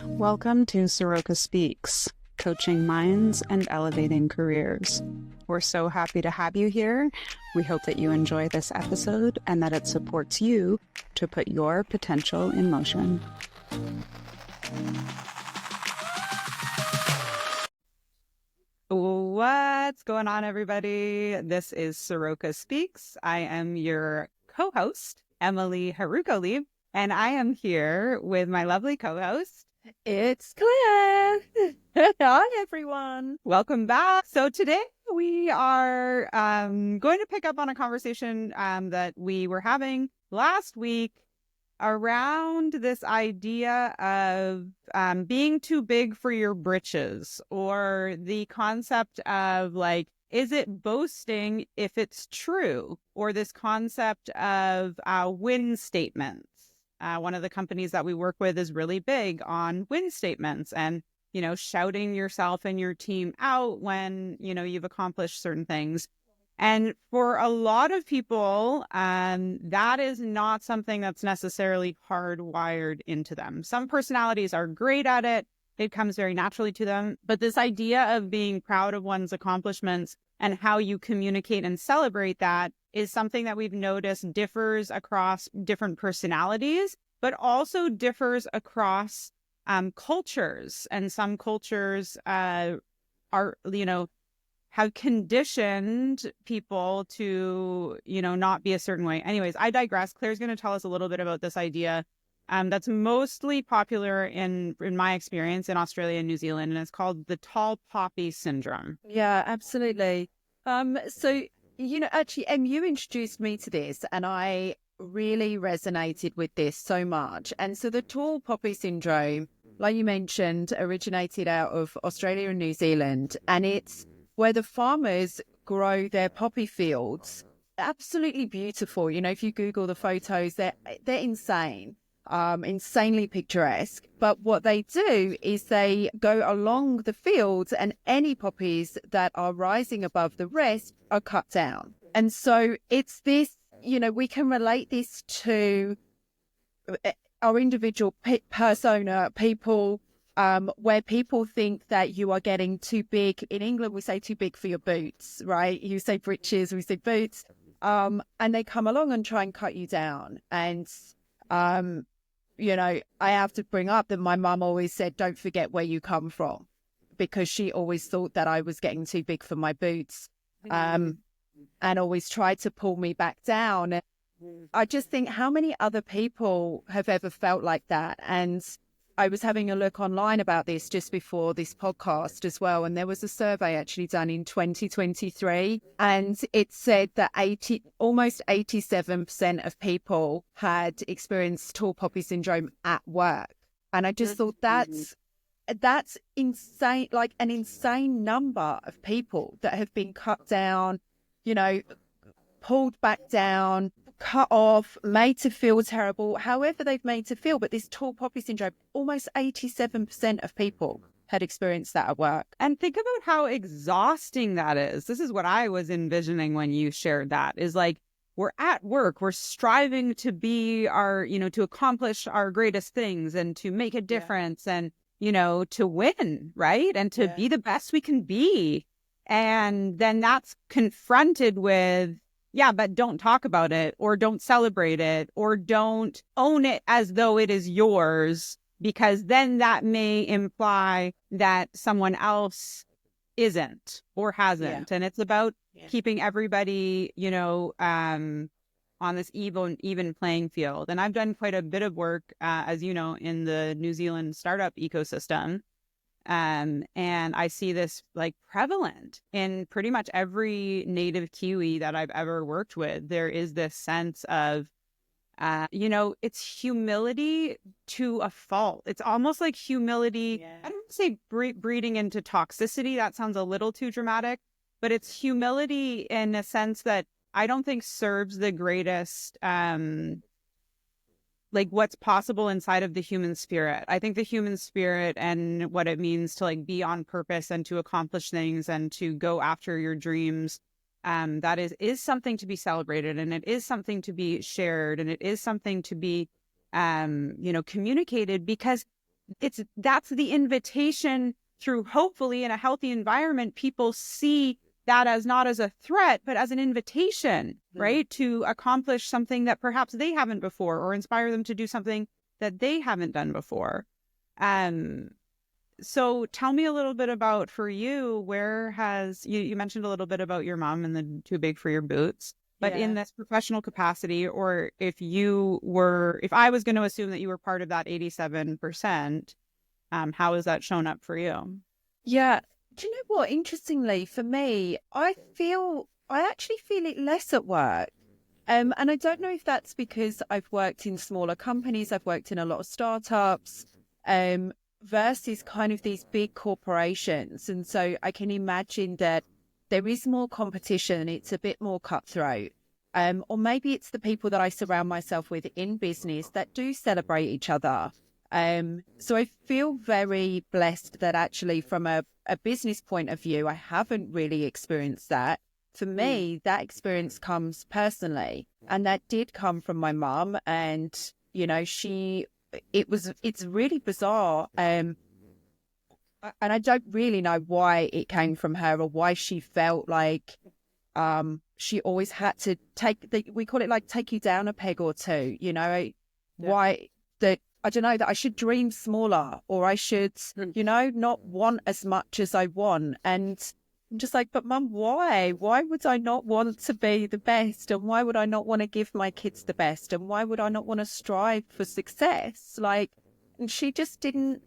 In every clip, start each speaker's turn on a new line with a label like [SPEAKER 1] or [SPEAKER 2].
[SPEAKER 1] Welcome to Soroka Speaks, coaching minds and elevating careers. We're so happy to have you here. We hope that you enjoy this episode and that it supports you to put your potential in motion. What's going on, everybody? This is Soroka Speaks. I am your co-host, Emily Haruko-Lieb, and I am here with my lovely co-host,
[SPEAKER 2] it's Claire. Hi, everyone.
[SPEAKER 1] Welcome back. So today we are going to pick up on a conversation that we were having last week around this idea of being too big for your britches, or the concept of like, is it boasting if it's true? Or this concept of win statements. One of the companies that we work with is really big on win statements and, you know, shouting yourself and your team out when, you know, you've accomplished certain things. And for a lot of people, that is not something that's necessarily hardwired into them. Some personalities are great at it. It comes very naturally to them. But this idea of being proud of one's accomplishments and how you communicate and celebrate that is something that we've noticed differs across different personalities, but also differs across cultures. And some cultures are, you know, have conditioned people to, you know, not be a certain way. Anyways, I digress. Claire's going to tell us a little bit about this idea that's mostly popular in my experience in Australia and New Zealand, and it's called the tall poppy syndrome.
[SPEAKER 2] Yeah, absolutely. So, you know, actually, Em, you introduced me to this, and I really resonated with this so much. And so the tall poppy syndrome, like you mentioned, originated out of Australia and New Zealand, and it's where the farmers grow their poppy fields. Absolutely beautiful. You know, if you Google the photos, they're insane. Insanely picturesque. But what they do is they go along the fields, and any poppies that are rising above the rest are cut down. And so it's this, you know, we can relate this to our individual persona, people, where people think that you are getting too big. In England, we say too big for your boots, right? You say breeches, we say boots. And they come along and try and cut you down. And, you know, I have to bring up that my mum always said, don't forget where you come from, because she always thought that I was getting too big for my boots, and always tried to pull me back down. I just think how many other people have ever felt like that. And I was having a look online about this just before this podcast as well. And there was a survey actually done in 2023. And it said that almost 87% of people had experienced tall poppy syndrome at work. And I just thought that's insane, like an insane number of people that have been cut down, you know, pulled back down, cut off, made to feel terrible, however they've made to feel. But this tall poppy syndrome, almost 87% of people had experienced that at work.
[SPEAKER 1] And think about how exhausting that is. This is what I was envisioning when you shared that, is like, we're at work, we're striving to be our, you know, to accomplish our greatest things and to make a difference and, you know, to win, right? And to be the best we can be. And then that's confronted with, yeah, but don't talk about it, or don't celebrate it, or don't own it as though it is yours, because then that may imply that someone else isn't or hasn't. And it's about keeping everybody, you know, on this even playing field. And I've done quite a bit of work, as you know, in the New Zealand startup ecosystem. And I see this like prevalent in pretty much every native Kiwi that I've ever worked with. There is this sense of, you know, it's humility to a fault. It's almost like humility. I don't want to say breeding into toxicity. That sounds a little too dramatic, but it's humility in a sense that I don't think serves the greatest, like what's possible inside of the human spirit. I think the human spirit and what it means to like be on purpose and to accomplish things and to go after your dreams, that is something to be celebrated, and it is something to be shared, and it is something to be communicated, because that's the invitation through, hopefully in a healthy environment, people see that as not as a threat, but as an invitation, right? To accomplish something that perhaps they haven't before, or inspire them to do something that they haven't done before. So tell me a little bit about, for you, where has, you mentioned a little bit about your mom and the too big for your boots, but in this professional capacity, or if I was going to assume that you were part of that 87%, how has that shown up for you?
[SPEAKER 2] Yeah. Do you know what? Interestingly, for me, I actually feel it less at work. And I don't know if that's because I've worked in smaller companies, I've worked in a lot of startups, versus kind of these big corporations. And so I can imagine that there is more competition. It's a bit more cutthroat. Or maybe it's the people that I surround myself with in business that do celebrate each other. So I feel very blessed that actually from a business point of view, I haven't really experienced that. For me, that experience comes personally, and that did come from my mum. And, it's really bizarre. And I don't really know why it came from her, or why she felt like, she always had to we call it like take you down a peg or two, why that, I don't know, that I should dream smaller, or I should, not want as much as I want. And I'm just like, but Mum, why? Why would I not want to be the best? And why would I not want to give my kids the best? And why would I not want to strive for success? And she just didn't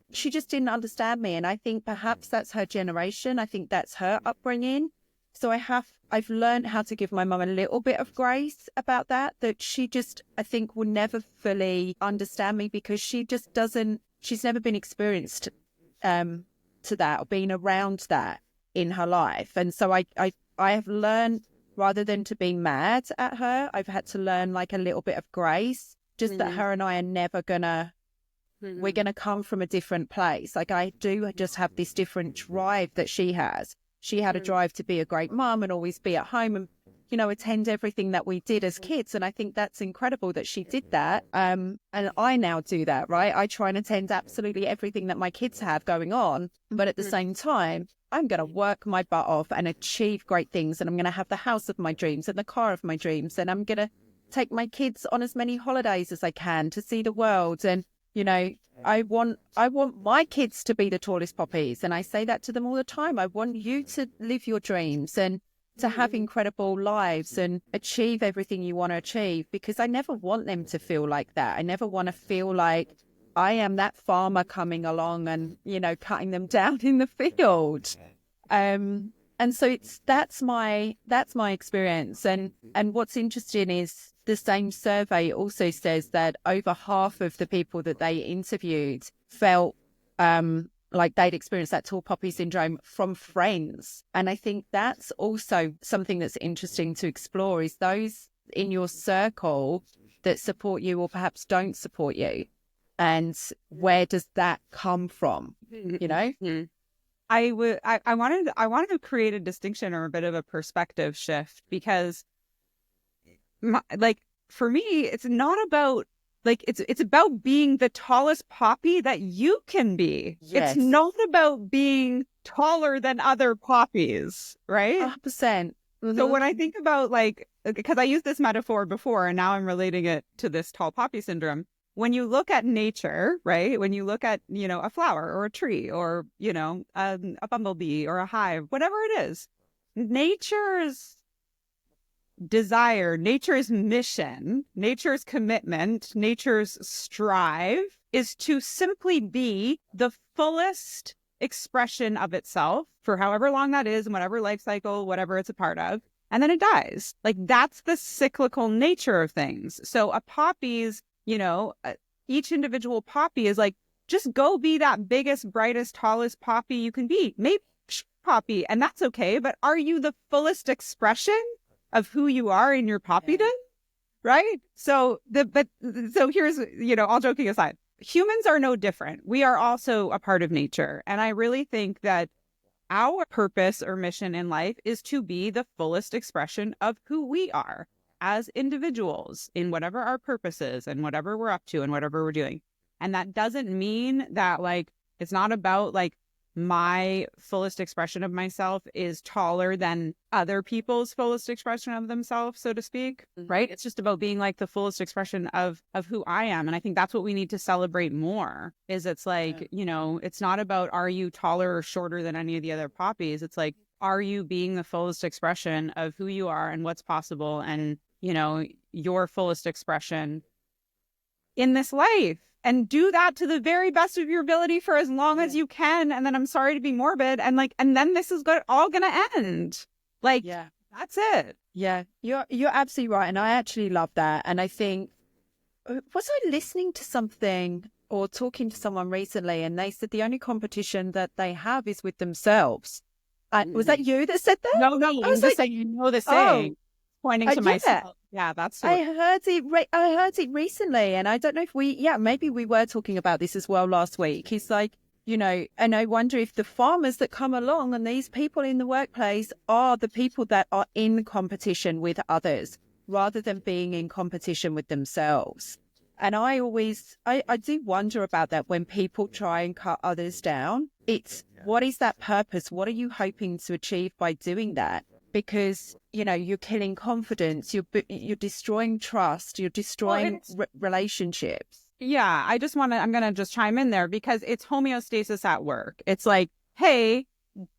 [SPEAKER 2] understand me. And I think perhaps that's her generation. I think that's her upbringing. So I've learned how to give my mum a little bit of grace about that she just, I think, will never fully understand me, because she's never been experienced to that, or been around that in her life. And so I have learned, rather than to be mad at her, I've had to learn like a little bit of grace, just that her and I are never we're gonna come from a different place. Like, I do just have this different drive that she has. She had a drive to be a great mum and always be at home and, attend everything that we did as kids. And I think that's incredible that she did that. And I now do that, right? I try and attend absolutely everything that my kids have going on. But at the same time, I'm going to work my butt off and achieve great things. And I'm going to have the house of my dreams and the car of my dreams. And I'm going to take my kids on as many holidays as I can to see the world. And, I want my kids to be the tallest poppies. And I say that to them all the time. I want you to live your dreams and to have incredible lives and achieve everything you want to achieve, because I never want them to feel like that. I never want to feel like I am that farmer coming along and, cutting them down in the field. And so that's my experience. And what's interesting is the same survey also says that over half of the people that they interviewed felt like they'd experienced that tall poppy syndrome from friends. And I think that's also something that's interesting to explore, is those in your circle that support you or perhaps don't support you. And where does that come from?
[SPEAKER 1] I wanted to create a distinction or a bit of a perspective shift, because for me, it's not about it's about being the tallest poppy that you can be.
[SPEAKER 2] Yes.
[SPEAKER 1] It's not about being taller than other poppies, right?
[SPEAKER 2] 100%. Mm-hmm.
[SPEAKER 1] So when I think about, because I used this metaphor before and now I'm relating it to this tall poppy syndrome. When you look at nature, right? When you look at, a flower or a tree or, a bumblebee or a hive, whatever it is, nature's desire, nature's mission, nature's commitment, nature's strive is to simply be the fullest expression of itself for however long that is, and whatever life cycle, whatever it's a part of. And then it dies. That's the cyclical nature of things. So a poppy's, each individual poppy is just go be that biggest, brightest, tallest poppy you can be. Maybe poppy, and that's okay. But are you the fullest expression of who you are in your poppydom? Right? So here's, all joking aside, humans are no different. We are also a part of nature. And I really think that our purpose or mission in life is to be the fullest expression of who we are. as individuals in whatever our purpose is and whatever we're up to and whatever we're doing. And that doesn't mean that like, it's not about like my fullest expression of myself is taller than other people's fullest expression of themselves, so to speak, right? It's just about being like the fullest expression of who I am. And I think that's what we need to celebrate more is it's like, you know, it's not about are you taller or shorter than any of the other poppies? It's like, are you being the fullest expression of who you are and what's possible and, you know, your fullest expression in this life? And do that to the very best of your ability for as long as you can. And then I'm sorry to be morbid. And like, and then this is all going to end. Like, that's it.
[SPEAKER 2] Yeah, you're absolutely right. And I actually love that. And I think, was I listening to something or talking to someone recently and they said the only competition that they have is with themselves. Was that you that said that?
[SPEAKER 1] No, I was just saying, you know, the saying, pointing to myself. Yeah, that's
[SPEAKER 2] I heard it recently, and I don't know if maybe we were talking about this as well last week. He's like, you know, and I wonder if the farmers that come along and these people in the workplace are the people that are in competition with others rather than being in competition with themselves. And I do wonder about that when people try and cut others down. It's what is that purpose? What are you hoping to achieve by doing that? Because, you know, you're killing confidence, you're destroying trust, you're destroying relationships.
[SPEAKER 1] Yeah, I'm going to just chime in there because it's homeostasis at work. It's like, hey,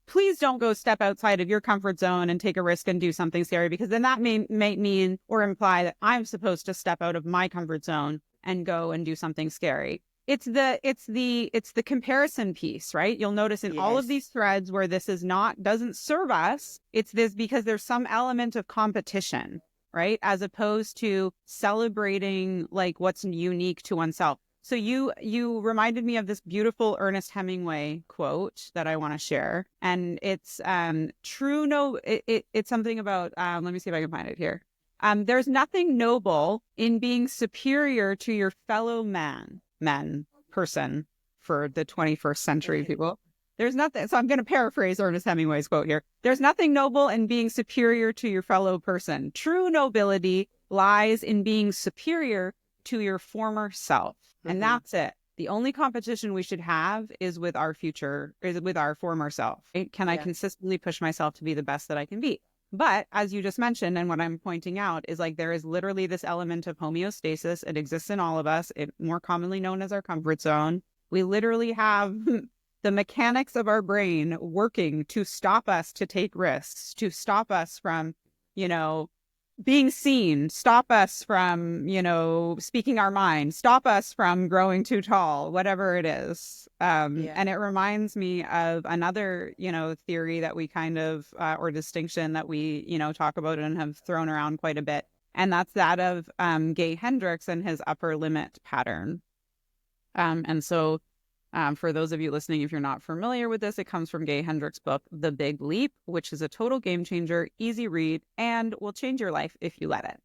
[SPEAKER 1] please don't go step outside of your comfort zone and take a risk and do something scary, because then that may mean or imply that I'm supposed to step out of my comfort zone and go and do something scary. It's the comparison piece, right? You'll notice in all of these threads where this doesn't serve us, it's this because there's some element of competition, right? As opposed to celebrating like what's unique to oneself. So you reminded me of this beautiful Ernest Hemingway quote that I want to share. And it's it's something about, let me see if I can find it here. There's nothing noble in being superior to your fellow person for the 21st century people. There's nothing. So I'm going to paraphrase Ernest Hemingway's quote here. There's nothing noble in being superior to your fellow person. True nobility lies in being superior to your former self. And that's it. The only competition we should have is with our former self. Can I consistently push myself to be the best that I can be? But as you just mentioned, and what I'm pointing out is like, there is literally this element of homeostasis. It exists in all of us. It more commonly known as our comfort zone. We literally have the mechanics of our brain working to stop us to take risks, to stop us from, you know, being seen, stop us from, you know, speaking our mind, stop us from growing too tall, whatever it is. And it reminds me of another, you know, theory that we kind of, or distinction that we, you know, talk about and have thrown around quite a bit. And that's that of Gay Hendricks and his upper limit pattern. And so for those of you listening, if you're not familiar with this, it comes from Gay Hendricks' book, The Big Leap, which is a total game changer, easy read, and will change your life if you let it.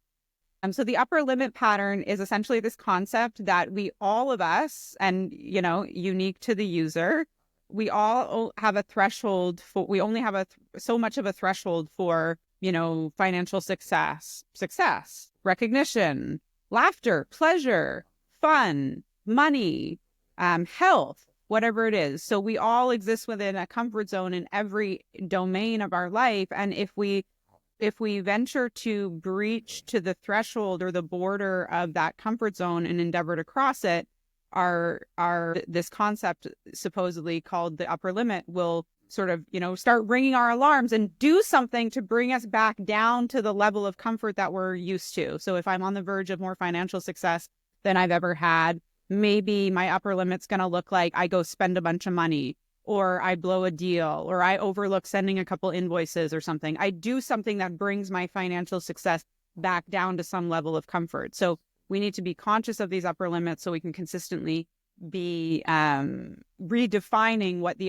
[SPEAKER 1] So the upper limit pattern is essentially this concept that all of us, and, you know, unique to the user, we all have a threshold we only have so much of a threshold for, you know, financial success, recognition, laughter, pleasure, fun, money, health, whatever it is. So we all exist within a comfort zone in every domain of our life. And if we venture to breach to the threshold or the border of that comfort zone and endeavor to cross it, this concept supposedly called the upper limit will sort of, you know, start ringing our alarms and do something to bring us back down to the level of comfort that we're used to. So if I'm on the verge of more financial success than I've ever had, maybe my upper limit's going to look like I go spend a bunch of money, or I blow a deal, or I overlook sending a couple invoices or something. I do something that brings my financial success back down to some level of comfort. So we need to be conscious of these upper limits so we can consistently be redefining what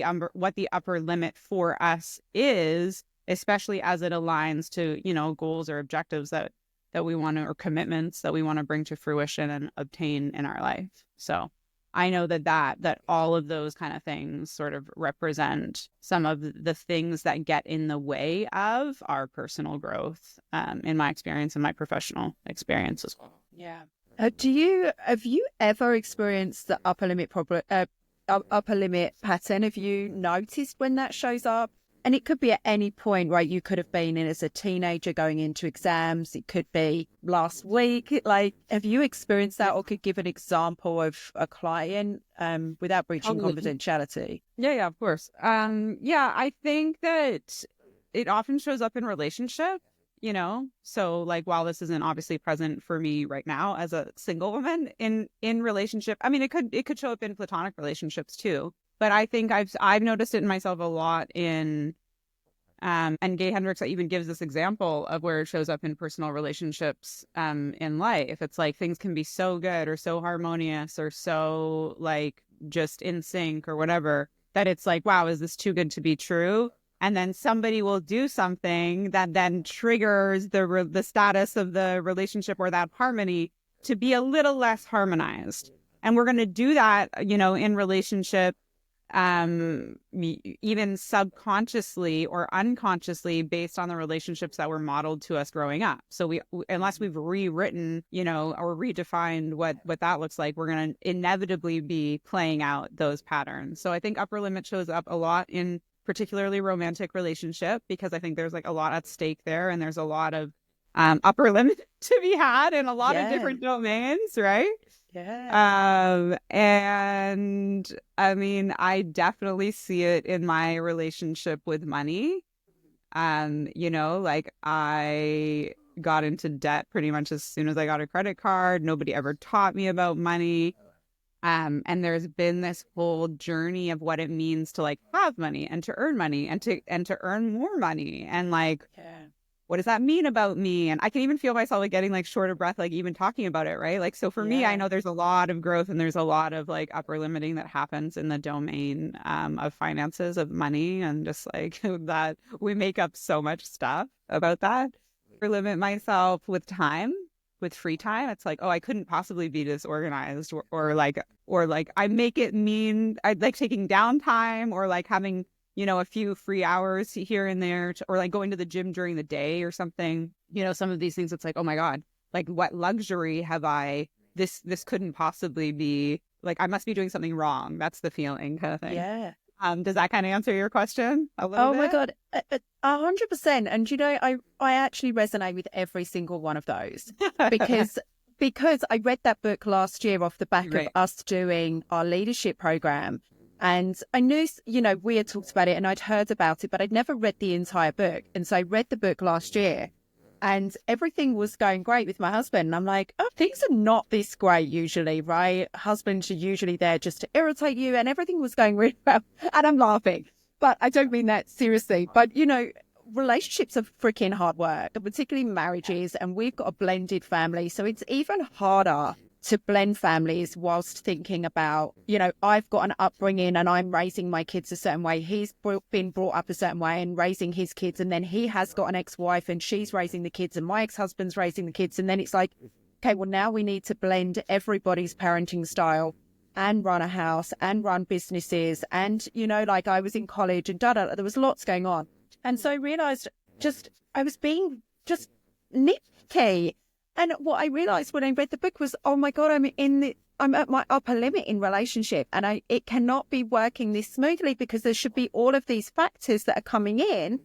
[SPEAKER 1] the upper limit for us is, especially as it aligns to, you know, goals or objectives that we want to, or commitments that we want to bring to fruition and obtain in our life. So I know that all of those kind of things sort of represent some of the things that get in the way of our personal growth, in my experience and my professional experience as well.
[SPEAKER 2] Yeah. Have you ever experienced the upper limit problem, upper limit pattern? Have you noticed when that shows up? And it could be at any point, right? You could have been in as a teenager going into exams. It could be last week. Like, have you experienced that, or could give an example of a client without breaching confidentiality?
[SPEAKER 1] Yeah, of course. Yeah, I think that it often shows up in relationship, so like while this isn't obviously present for me right now as a single woman in relationship, I mean, it could show up in platonic relationships too. But I think I've noticed it in myself a lot in and Gay Hendricks even gives this example of where it shows up in personal relationships in life. It's like things can be so good or so harmonious or so like just in sync or whatever that it's like, wow, is this too good to be true? And then somebody will do something that then triggers the status of the relationship or that harmony to be a little less harmonized. And we're going to do that, in relationship, even subconsciously or unconsciously based on the relationships that were modeled to us growing up. So unless we've rewritten, or redefined what that looks like, we're going to inevitably be playing out those patterns. So I think upper limit shows up a lot in particularly romantic relationship, because I think there's like a lot at stake there, and there's a lot of upper limit to be had in a lot of different domains, right?
[SPEAKER 2] Yeah.
[SPEAKER 1] And I mean, I definitely see it in my relationship with money. Like I got into debt pretty much as soon as I got a credit card. Nobody ever taught me about money. And there's been this whole journey of what it means to like have money and to earn money and to earn more money. And like, what does that mean about me? And I can even feel myself like getting like short of breath, like even talking about it, right? Like, so for me, I know there's a lot of growth and there's a lot of like upper limiting that happens in the domain of finances, of money, and just like that we make up so much stuff about that. I limit myself with time, with free time. It's like, oh, I couldn't possibly be disorganized, or like I make it mean I like taking downtime, or like having a few free hours here and there, or like going to the gym during the day or something. Some of these things, it's like, oh my God, like what luxury have I? This couldn't possibly be, like, I must be doing something wrong. That's the feeling, kind of thing.
[SPEAKER 2] Yeah.
[SPEAKER 1] Does that kind of answer your question a little bit?
[SPEAKER 2] Oh my God, 100%. And I actually resonate with every single one of those because I read that book last year off the back of us doing our leadership program. And I knew, we had talked about it and I'd heard about it, but I'd never read the entire book. And so I read the book last year and everything was going great with my husband. And I'm like, oh, things are not this great usually, right? Husbands are usually there just to irritate you, and everything was going really well. And I'm laughing, but I don't mean that seriously. But, relationships are freaking hard work, particularly marriages. And we've got a blended family. So it's even harder to blend families whilst thinking about, I've got an upbringing and I'm raising my kids a certain way. He's been brought up a certain way and raising his kids. And then he has got an ex-wife and she's raising the kids and my ex-husband's raising the kids. And then it's like, okay, well, now we need to blend everybody's parenting style and run a house and run businesses. And, like I was in college and there was lots going on. And so I realized I was being just nitpicky. And what I realized when I read the book was, oh my God, I'm at my upper limit in relationship, and it cannot be working this smoothly because there should be all of these factors that are coming in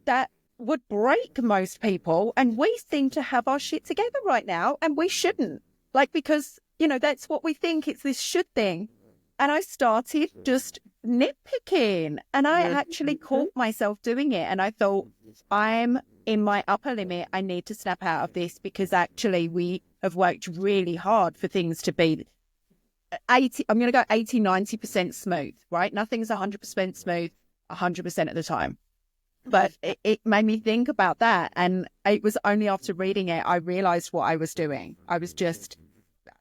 [SPEAKER 2] that would break most people. And we seem to have our shit together right now, and we shouldn't. Like, because, that's what we think. It's this should thing. And I started just nitpicking, and I actually caught myself doing it. And I thought, I'm in my upper limit. I need to snap out of this, because actually we have worked really hard for things to be 80, I'm going to go 80, 90% smooth, right? Nothing's 100% smooth 100% of the time. But it made me think about that. And it was only after reading it, I realized what I was doing. I was just,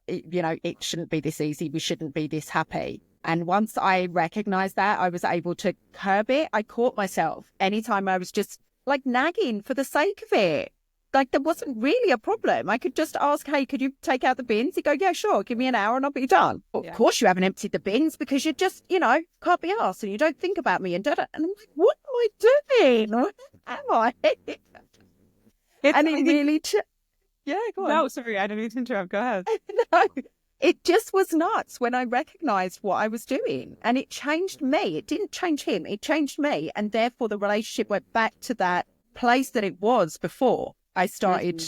[SPEAKER 2] it shouldn't be this easy. We shouldn't be this happy. And once I recognized that, I was able to curb it. I caught myself anytime I was just like nagging for the sake of it. like, there wasn't really a problem. I could just ask, hey, could you take out the bins? He'd go, yeah, sure. Give me an hour and I'll be done. Of course you haven't emptied the bins because you just, can't be asked and you don't think about me and da-da. And I'm like, what am I doing? What am I? And it really, yeah, go on.
[SPEAKER 1] No, sorry, I didn't mean to interrupt. Go ahead.
[SPEAKER 2] No, it just was nuts when I recognized what I was doing, and it changed me. It didn't change him. It changed me. And therefore the relationship went back to that place that it was before I started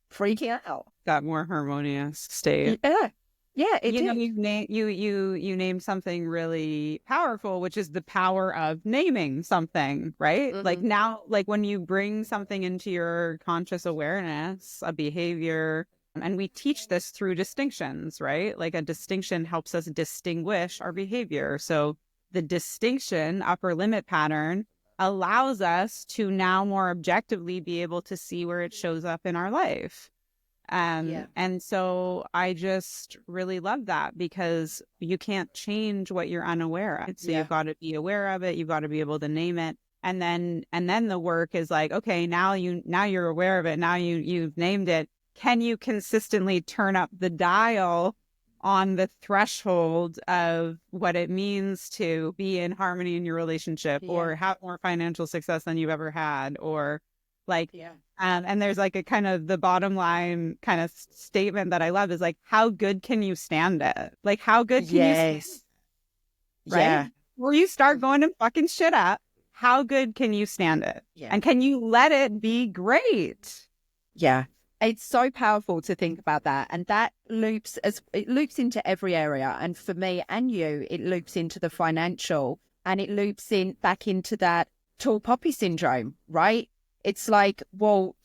[SPEAKER 2] freaking out.
[SPEAKER 1] Got more harmonious state.
[SPEAKER 2] Yeah, it did.
[SPEAKER 1] You named something really powerful, which is the power of naming something, right? Like now, like when you bring something into your conscious awareness, a behavior, and we teach this through distinctions, right? Like a distinction helps us distinguish our behavior. So the distinction, upper limit pattern, allows us to now more objectively be able to see where it shows up in our life. And so I just really love that because you can't change what you're unaware of. So you've got to be aware of it. You've got to be able to name it. And then the work is like, okay, now you're aware of it. Now you've named it. Can you consistently turn up the dial on the threshold of what it means to be in harmony in your relationship or have more financial success than you've ever had, or like, and there's like a kind of the bottom line kind of statement that I love is like, how good can you stand it? Like, how good can you stand it? Right?
[SPEAKER 2] Yeah.
[SPEAKER 1] Where you start going and fucking shit up, how good can you stand it?
[SPEAKER 2] Yeah.
[SPEAKER 1] And can you let it be great?
[SPEAKER 2] Yeah. It's so powerful to think about that. And that loops into every area. And for me and you, it loops into the financial, and it loops back into that tall poppy syndrome, right? It's like, well,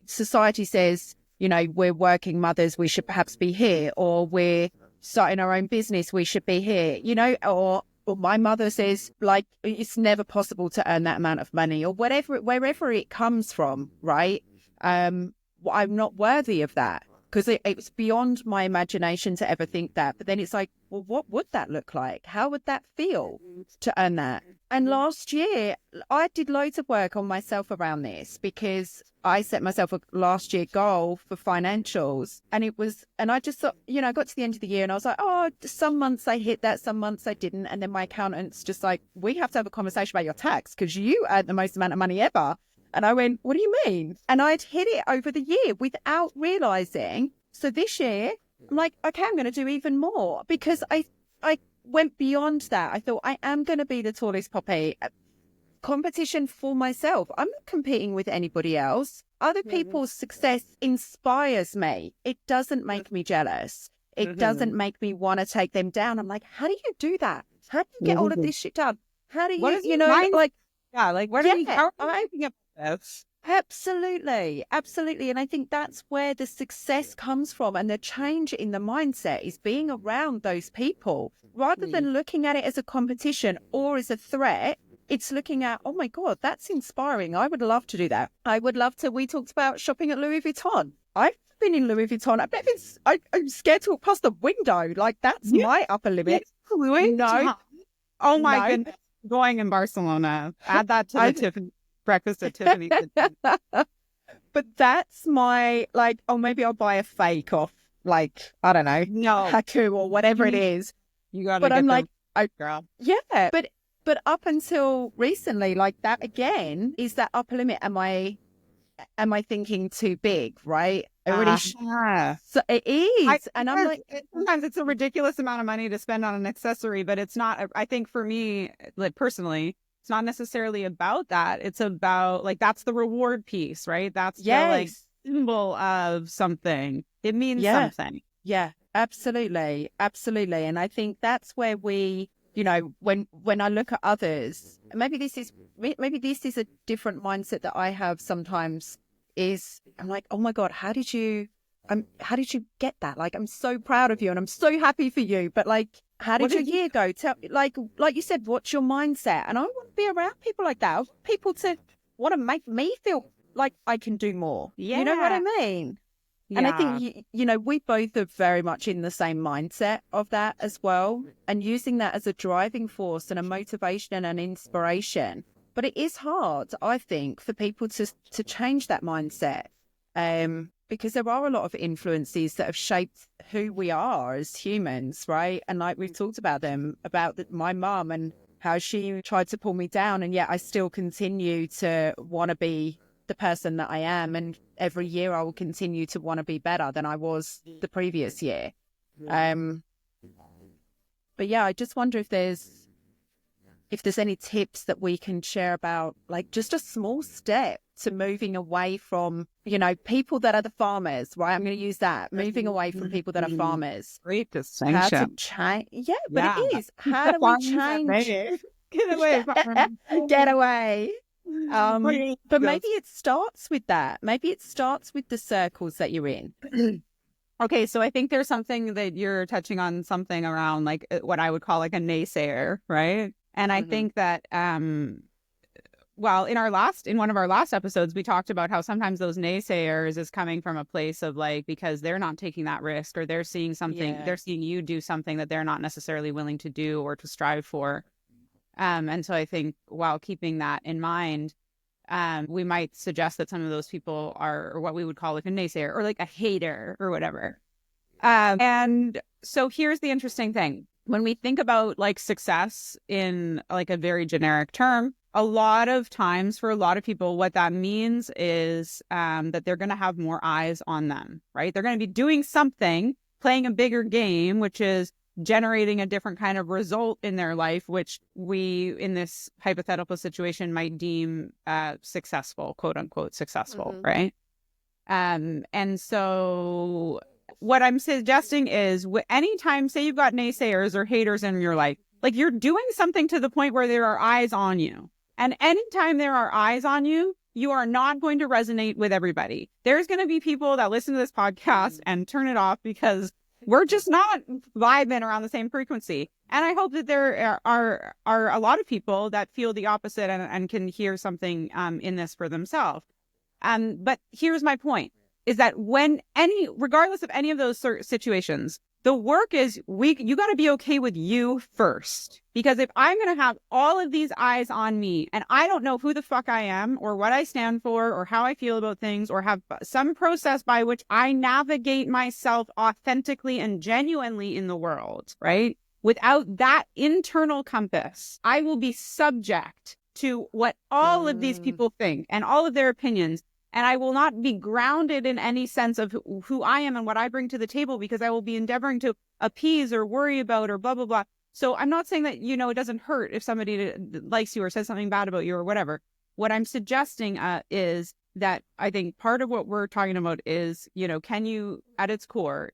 [SPEAKER 2] society says, we're working mothers, we should perhaps be here, or we're starting our own business, we should be here, or my mother says, like, it's never possible to earn that amount of money, or wherever it comes from, right? I'm not worthy of that because it was beyond my imagination to ever think that. But then it's like, well, what would that look like? How would that feel to earn that? And last year, I did loads of work on myself around this because I set myself a last year goal for financials. And I just thought, I got to the end of the year and I was like, oh, some months I hit that, some months I didn't. And then my accountant's just like, we have to have a conversation about your tax because you earn the most amount of money ever. And I went, what do you mean? And I'd hit it over the year without realizing. So this year, I'm like, okay, I'm going to do even more because I went beyond that. I thought I am going to be the tallest poppy. Competition for myself. I'm not competing with anybody else. Other people's success inspires me. It doesn't make me jealous. It doesn't make me want to take them down. I'm like, how do you do that? How do you get all of this shit done? How do you,
[SPEAKER 1] what is how are you making up this?
[SPEAKER 2] Absolutely. And I think that's where the success comes from, and the change in the mindset is being around those people rather than looking at it as a competition or as a threat. It's looking at, oh my God, that's inspiring. I would love to do that. I would love to. We talked about shopping at Louis Vuitton. I've been in Louis Vuitton. I'm scared to walk past the window. Like, that's my upper limit.
[SPEAKER 1] Louis?
[SPEAKER 2] No.
[SPEAKER 1] Oh my goodness. Going in Barcelona. Add that to the Tiffany breakfast at Tiffany.
[SPEAKER 2] But that's my, like, oh, maybe I'll buy a fake off, like, I don't know, Haku or whatever it is.
[SPEAKER 1] You got to.
[SPEAKER 2] But I'm like,
[SPEAKER 1] girl.
[SPEAKER 2] Yeah. But up until recently, like, that again is that upper limit. Am I thinking too big? Right. So it is. And I'm like,
[SPEAKER 1] sometimes it's a ridiculous amount of money to spend on an accessory, but it's not, I think for me, like, personally, it's not necessarily about that. It's about, like, that's the reward piece, right? That's the, like, symbol of something. It means something.
[SPEAKER 2] Yeah, absolutely. And I think that's where we, when I look at others, maybe this is a different mindset that I have sometimes. I'm like, oh my God, how did you get that? Like, I'm so proud of you and I'm so happy for you. But, like, how did your year go? Tell, like you said, what's your mindset? And I want to be around people like that. I want people to want to make me feel like I can do more.
[SPEAKER 1] Yeah.
[SPEAKER 2] You know what I mean? Yeah. And I think, we both are very much in the same mindset of that as well. And using that as a driving force and a motivation and an inspiration But it is hard, I think, for people to change that mindset, because there are a lot of influences that have shaped who we are as humans, right? And like we've talked about them, about my mum and how she tried to pull me down, and yet I still continue to want to be the person that I am. And every year I will continue to want to be better than I was the previous year. But yeah, I just wonder if there's any tips that we can share about, like, just a small step to moving away from, people that are the farmers, right? I'm going to use that. Moving away from people that are farmers.
[SPEAKER 1] Great distinction.
[SPEAKER 2] How to change. Yeah, but it is. How do we change?
[SPEAKER 1] Get away.
[SPEAKER 2] Get away. But maybe it starts with that. Maybe it starts with the circles that you're in.
[SPEAKER 1] Okay, so I think there's something that you're touching on, something around like what I would call like a naysayer, right? And I think that, well, in one of our last episodes, we talked about how sometimes those naysayers is coming from a place of like, because they're not taking that risk, or they're seeing something, they're seeing you do something that they're not necessarily willing to do or to strive for. And so I think while keeping that in mind, we might suggest that some of those people are what we would call like a naysayer or like a hater or whatever. And so here's the interesting thing. When we think about like success in like a very generic term, a lot of times for a lot of people, what that means is that they're going to have more eyes on them, right? They're going to be doing something, playing a bigger game, which is generating a different kind of result in their life, which we, in this hypothetical situation, might deem successful, quote unquote, successful, right? And so what I'm suggesting is anytime, say you've got naysayers or haters in your life, like you're doing something to the point where there are eyes on you. And anytime there are eyes on you, you are not going to resonate with everybody. There's going to be people that listen to this podcast and turn it off because we're just not vibing around the same frequency. And I hope that there are a lot of people that feel the opposite and can hear something in this for themselves. But here's my point, is that regardless of any of those situations, the work is you got to be okay with you first. Because if I'm going to have all of these eyes on me and I don't know who the fuck I am or what I stand for or how I feel about things or have some process by which I navigate myself authentically and genuinely in the world, right? Without that internal compass, I will be subject to what all of these people think and all of their opinions. And I will not be grounded in any sense of who I am and what I bring to the table, because I will be endeavoring to appease or worry about or blah, blah, blah. So I'm not saying that, it doesn't hurt if somebody likes you or says something bad about you or whatever. What I'm suggesting is that I think part of what we're talking about is, can you, at its core,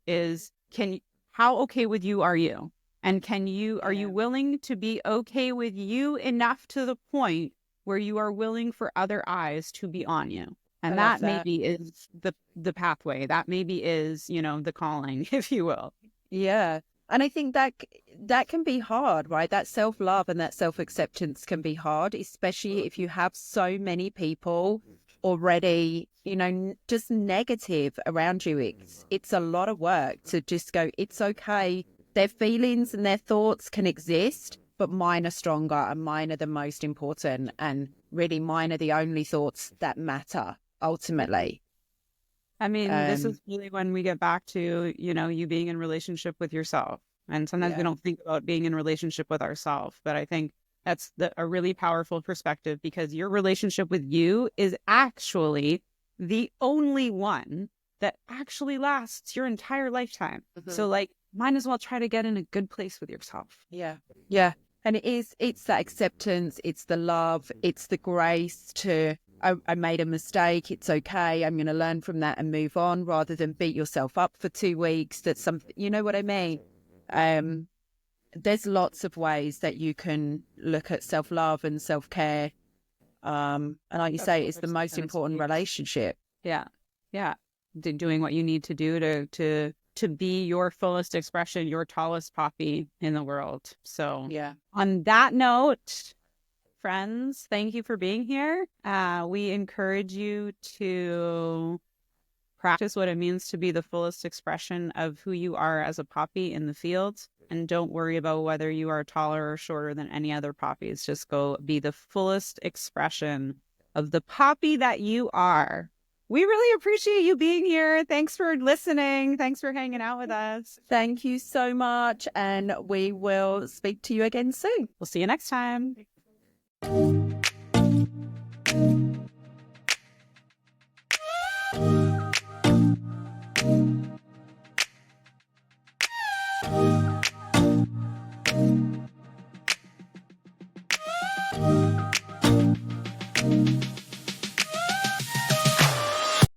[SPEAKER 1] how okay with you are you? And are you willing to be okay with you enough to the point where you are willing for other eyes to be on you? And that maybe is the pathway. That maybe is, the calling, if you will.
[SPEAKER 2] Yeah. And I think that can be hard, right? That self-love and that self-acceptance can be hard, especially if you have so many people already, just negative around you. It's a lot of work to just go, it's okay. Their feelings and their thoughts can exist, but mine are stronger and mine are the most important. And really mine are the only thoughts that matter. Ultimately,
[SPEAKER 1] I mean, this is really when we get back to, you being in relationship with yourself. And sometimes we don't think about being in relationship with ourselves. But I think that's a really powerful perspective, because your relationship with you is actually the only one that actually lasts your entire lifetime. So like, might as well try to get in a good place with yourself.
[SPEAKER 2] Yeah. Yeah. And it's that acceptance, it's the love, it's the grace to, I made a mistake, it's okay, I'm going to learn from that and move on, rather than beat yourself up for 2 weeks. That's something, you know what I mean? There's lots of ways that you can look at self-love and self-care. And like you say, it's the most important relationship.
[SPEAKER 1] Yeah. Yeah. Doing what you need to do to be your fullest expression, your tallest poppy in the world. So
[SPEAKER 2] yeah.
[SPEAKER 1] On that note, friends, thank you for being here. We encourage you to practice what it means to be the fullest expression of who you are as a poppy in the field. And don't worry about whether you are taller or shorter than any other poppies. Just go be the fullest expression of the poppy that you are. We really appreciate you being here. Thanks for listening. Thanks for hanging out with us.
[SPEAKER 2] Thank you so much. And we will speak to you again soon.
[SPEAKER 1] We'll see you next time.